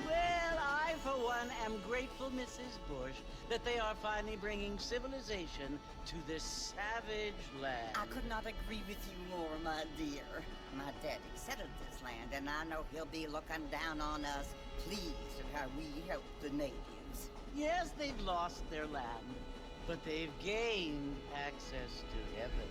Well, I, for one, am grateful, Mrs. Bush, that they are finally bringing civilization to this savage land. I could not agree with you more, my dear. My daddy settled this land, and I know he'll be looking down on us, pleased at how we help the natives. Yes, they've lost their land, but they've gained access to heaven.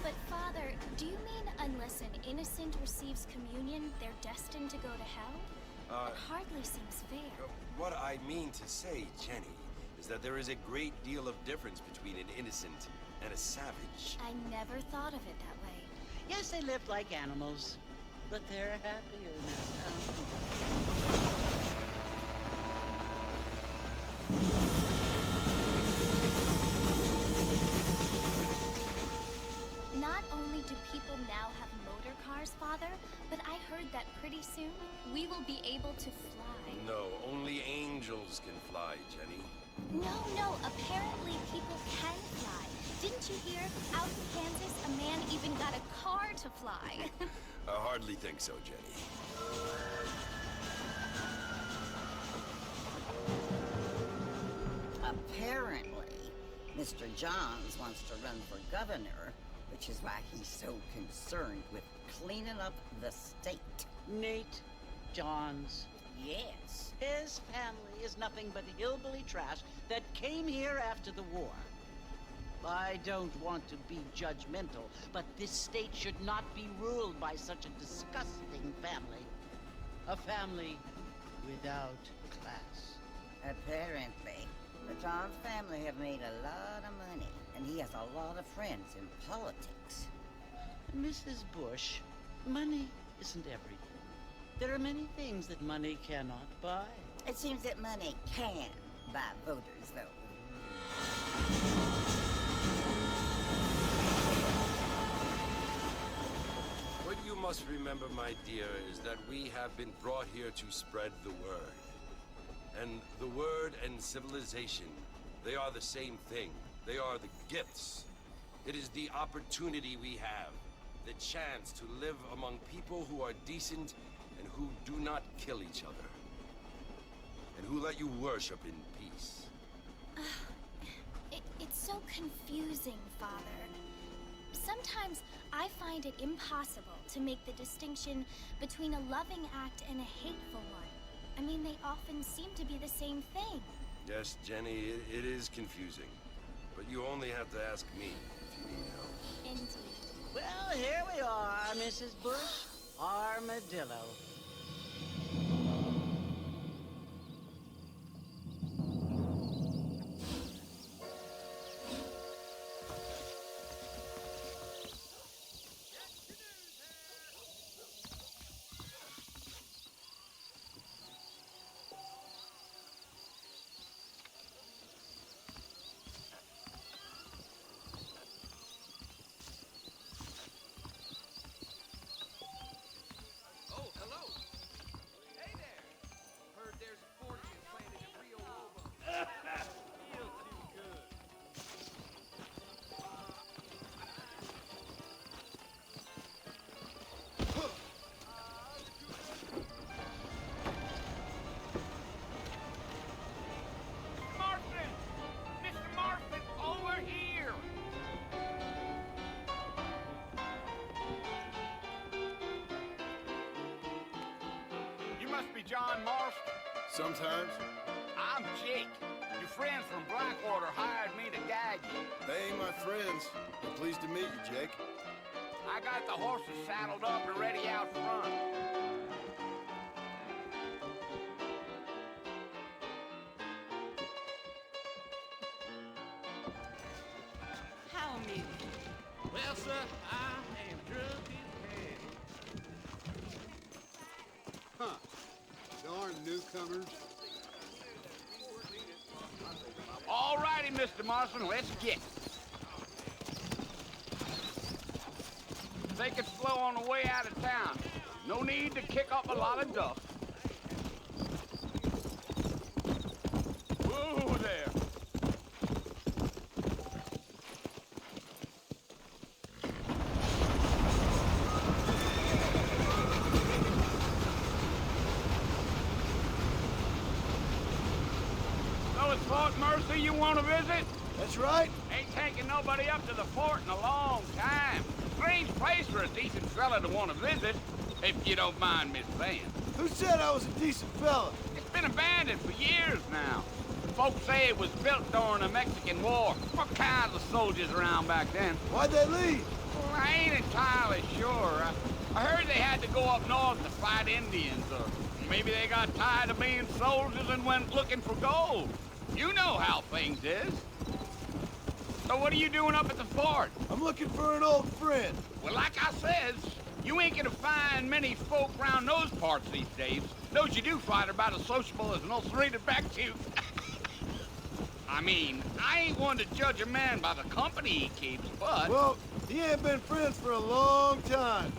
But Father, do you mean unless an innocent receives communion, they're destined to go to hell? That hardly seems fair. What I mean to say, Jenny, is that there is a great deal of difference between an innocent and a savage. I never thought of it that way. Yes, they lived like animals, but they're happier now. Not only do people now have motor cars, Father, but I heard that pretty soon we will be able to fly. No, only angels can fly, Jenny. No, apparently people can fly. Didn't you hear? Out in Kansas, a man even got a car to fly. I hardly think so, Jenny. Apparently, Mr. Johns wants to run for governor, which is why he's so concerned with cleaning up the state. Nate Johns. Yes. His family is nothing but hillbilly trash that came here after the war. I don't want to be judgmental, but this state should not be ruled by such a disgusting family. A family without class. Apparently. The Johns family have made a lot of money, and he has a lot of friends in politics. Mrs. Bush, money isn't everything. There are many things that money cannot buy. It seems that money can buy voters, though. What you must remember, my dear, is that we have been brought here to spread the word. And the word and civilization, they are the same thing. They are the gifts. It is the opportunity we have, the chance to live among people who are decent and who do not kill each other. And who let you worship in peace. It's so confusing, Father. Sometimes I find it impossible to make the distinction between a loving act and a hateful one. I mean, they often seem to be the same thing. Yes, Jenny, it is confusing. But you only have to ask me if you need help. Indeed. Well, here we are, Mrs. Bush. Armadillo. John Marston? Sometimes. I'm Jake. Your friends from Blackwater hired me to guide you. They ain't my friends. I'm pleased to meet you, Jake. I got the horses saddled up and ready out front. How amusing. Well, sir, I am drunk in hell. Huh. Darn newcomers. All righty, Mr. Marston, let's get it. they could flow on the way out of town. No need to kick up a lot of dust. Whoa there. So it's Fort Mercy you want to visit? That's right. Ain't taking nobody up to the fort in a long time. Strange place for a decent fella to want to visit, if you don't mind me saying. Who said I was a decent fella? It's been abandoned for years now. Folks say it was built during the Mexican War. What kinds of soldiers around back then? Why'd they leave? Well, I ain't entirely sure. I heard they had to go up north to fight Indians, or maybe they got tired of being soldiers and went looking for gold. You know how things is. So what are you doing up at the fort? I'm looking for an old friend. Well, like I says, you ain't gonna find many folk around those parts these days. Those you do find are about as sociable as an ulcerated back tooth. I mean, I ain't one to judge a man by the company he keeps, but... Well, he ain't been friends for a long time.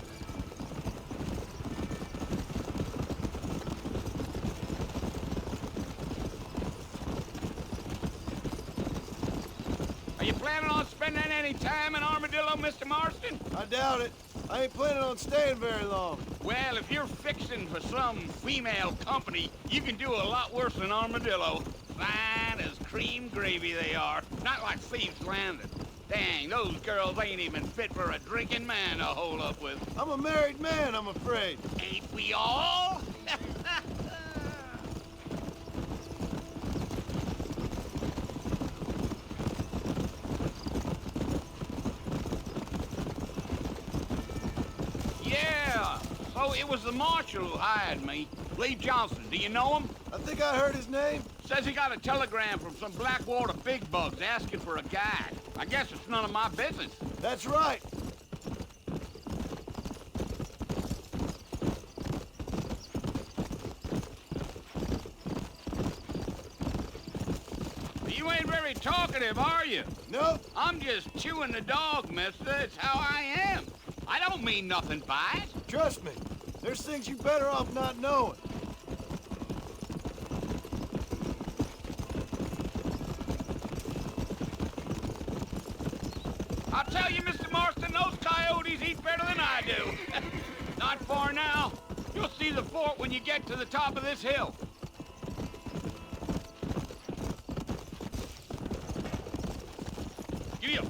Are you planning on spending any time in Armadillo, Mr. Marston? I doubt it. I ain't planning on staying very long. Well, if you're fixing for some female company, you can do a lot worse than Armadillo. Fine as cream gravy they are. Not like Thieves Landing. Dang, those girls ain't even fit for a drinking man to hole up with. I'm a married man, I'm afraid. Ain't we all? Yeah, so it was the marshal who hired me. Lee Johnson, do you know him? I think I heard his name. Says he got a telegram from some Blackwater big bugs asking for a guide. I guess it's none of my business. That's right. You ain't very talkative, are you? Nope. I'm just chewing the dog, mister. It's how I am. I don't mean nothing by it. Trust me. There's things you better off not knowing. I'll tell you, Mr. Marston, those coyotes eat better than I do. Not far now. You'll see the fort when you get to the top of this hill. Giddy up.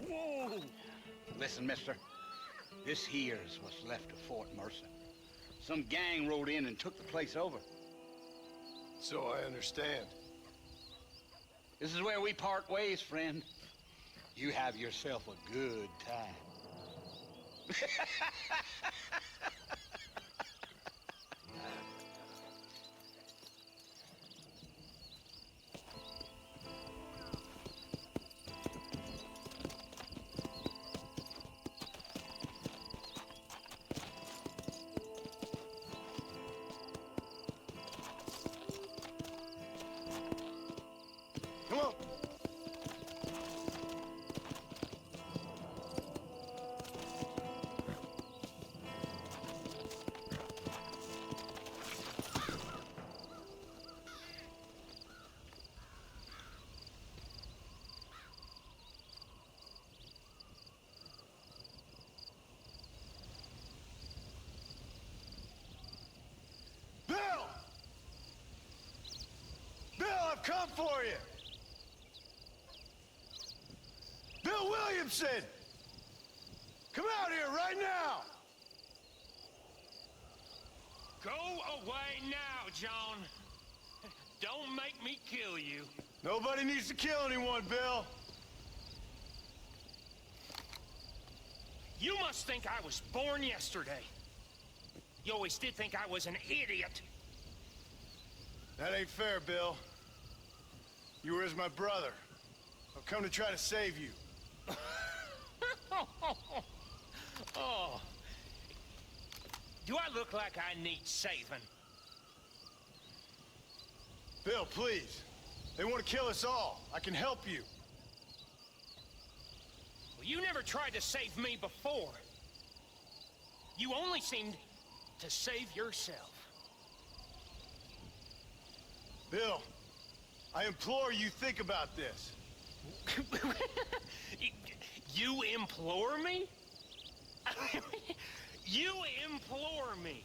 Whoa. Listen, mister. This here's what's left of Fort Mercer. Some gang rode in and took the place over. So I understand. This is where we part ways, friend. You have yourself a good time. Come on. Bill! Bill, I've come for you! Bill Williamson! Come out here right now! Go away now, John. Don't make me kill you. Nobody needs to kill anyone, Bill. You must think I was born yesterday. You always did think I was an idiot. That ain't fair, Bill. You were as my brother. I've come to try to save you. Oh. Do I look like I need saving? Bill, please. They want to kill us all. I can help you. Well, You never tried to save me before. You only seemed to save yourself. Bill, I implore you think about this. You implore me? You implore me.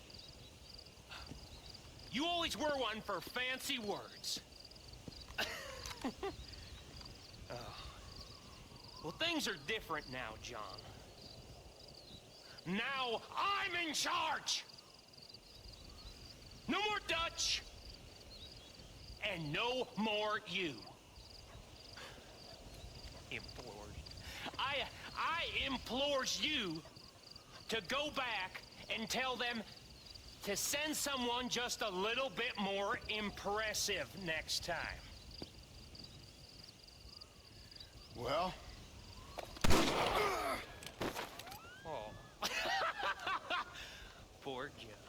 You always were one for fancy words. Oh. Well, things are different now, John. Now I'm in charge! No more Dutch! And no more you. Implores. I implores you to go back and tell them to send someone just a little bit more impressive next time. Well? Oh. Poor Joe.